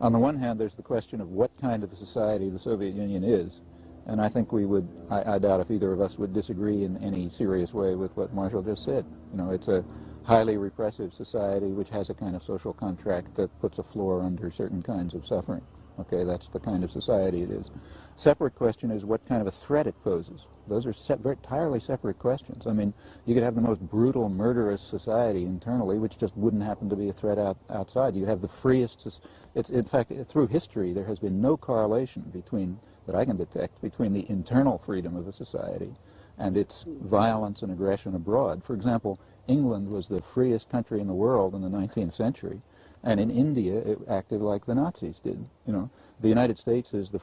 On the one hand, there's the question of what kind of a society the Soviet Union is, and I think we would, I doubt if either of us would disagree in any serious way with what Marshall just said. You know, it's a highly repressive society which has a kind of social contract that puts a floor under certain kinds of suffering. Okay, that's the kind of society it is. Separate question is what kind of a threat it poses. Those are entirely separate questions. I mean, you could have the most brutal, murderous society internally, which just wouldn't happen to be a threat outside. You could have the freest. In fact, through history, there has been no correlation between, that I can detect, between the internal freedom of a society and its violence and aggression abroad. For example, England was the freest country in the world in the 19th century. And in India, it acted like the Nazis did. You know, the United States is,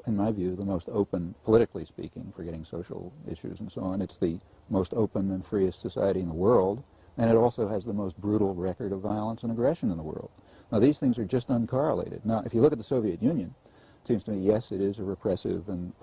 in my view, the most open, politically speaking, forgetting social issues and so on. It's the most open and freest society in the world, and it also has the most brutal record of violence and aggression in the world. Now, these things are just uncorrelated. Now, if you look at the Soviet Union, it seems to me, yes, it is a repressive, and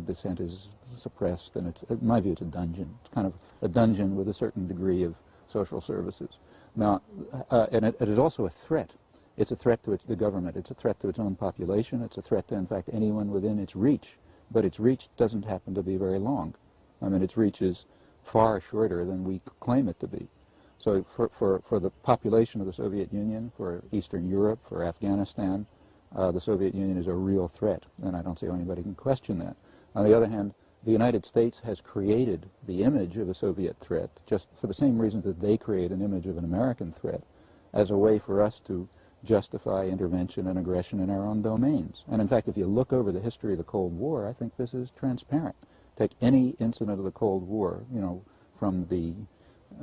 dissent is suppressed, and it's, in my view, it's a dungeon. It's kind of a dungeon with a certain degree of social services. Now, and it is also a threat. It's a threat to the government. It's a threat to its own population. It's a threat to, in fact, anyone within its reach. But its reach doesn't happen to be very long. I mean, its reach is far shorter than we claim it to be. So for the population of the Soviet Union, for Eastern Europe, for Afghanistan, the Soviet Union is a real threat, and I don't see how anybody can question that. On the other hand, the United States has created the image of a Soviet threat, just for the same reason that they create an image of an American threat, as a way for us to justify intervention and aggression in our own domains. And in fact, if you look over the history of the Cold War, I think this is transparent. Take any incident of the Cold War, you know, from the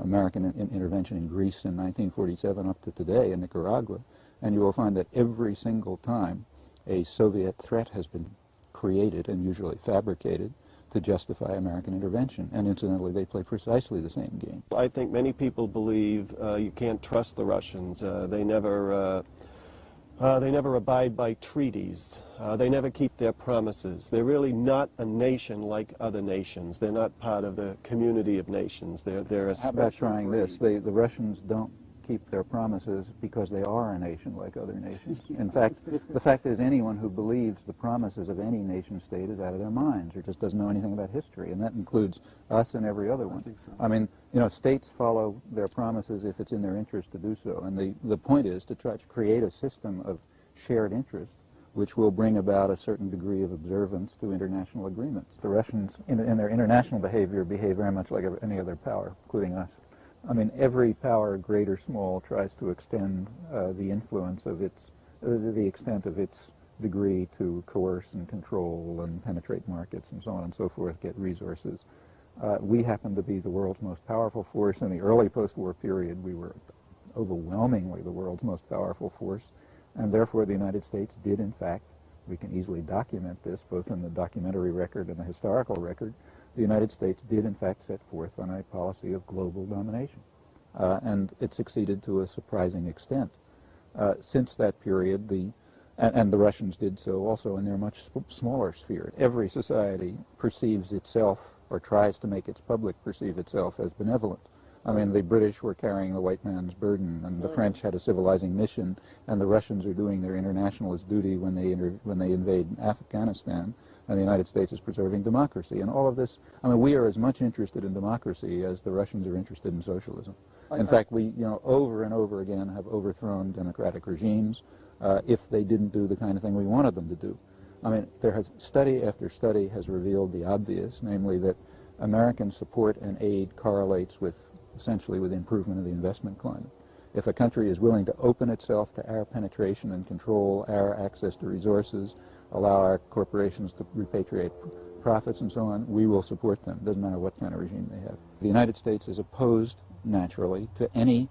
American intervention in Greece in 1947 up to today in Nicaragua, and you will find that every single time a Soviet threat has been created, and usually fabricated, to justify American intervention. And incidentally, they play precisely the same game. I think many people believe you can't trust the Russians. They never abide by treaties. They never keep their promises. They're really not a nation like other nations. They're not part of the community of nations. They're a special breed. How about trying this? The Russians don't keep their promises because they are a nation like other nations. In fact, the fact is anyone who believes the promises of any nation state is out of their minds or just doesn't know anything about history, and that includes us and every other one. I think so. I mean, you know, states follow their promises if it's in their interest to do so, and the point is to try to create a system of shared interest which will bring about a certain degree of observance to international agreements. The Russians, in their international behavior, behave very much like any other power, including us. I mean, every power, great or small, tries to extend the influence of the extent of its degree to coerce and control and penetrate markets and so on and so forth, get resources. We happen to be the world's most powerful force. In the early post-war period, we were overwhelmingly the world's most powerful force, and therefore the United States did, in fact, we can easily document this, both in the documentary record and the historical record, the United States did, in fact, set forth on a policy of global domination. And it succeeded to a surprising extent. Since that period, and the Russians did so also in their much smaller sphere. Every society perceives itself, or tries to make its public perceive itself as benevolent. I mean, the British were carrying the white man's burden, and the French had a civilizing mission, and the Russians are doing their internationalist duty when they invade Afghanistan, and the United States is preserving democracy. And all of this, I mean, we are as much interested in democracy as the Russians are interested in socialism. In fact, we, you know, over and over again have overthrown democratic regimes if they didn't do the kind of thing we wanted them to do. I mean, study after study has revealed the obvious, namely that American support and aid correlates essentially with the improvement of the investment climate. If a country is willing to open itself to our penetration and control our access to resources, allow our corporations to repatriate profits and so on, we will support them. It doesn't matter what kind of regime they have. The United States is opposed, naturally, to any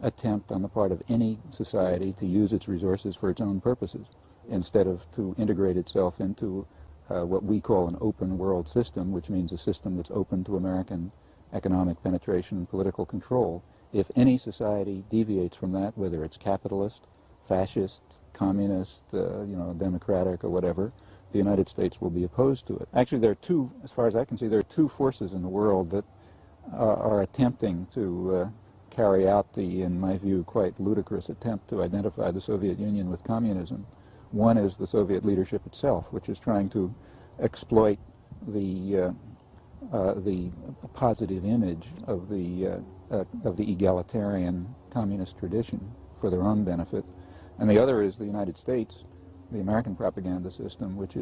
attempt on the part of any society to use its resources for its own purposes, instead of to integrate itself into what we call an open world system, which means a system that's open to American economic penetration and political control. If any society deviates from that, whether it's capitalist, fascist, communist, democratic or whatever, the United States will be opposed to it. Actually, there are two, as far as I can see, there are two forces in the world that are attempting to carry out the, in my view, quite ludicrous attempt to identify the Soviet Union with communism. One is the Soviet leadership itself, which is trying to exploit the positive image of the egalitarian communist tradition for their own benefit, and the other is the United States, the American propaganda system, which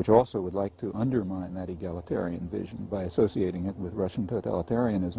also would like to undermine that egalitarian vision by associating it with Russian totalitarianism.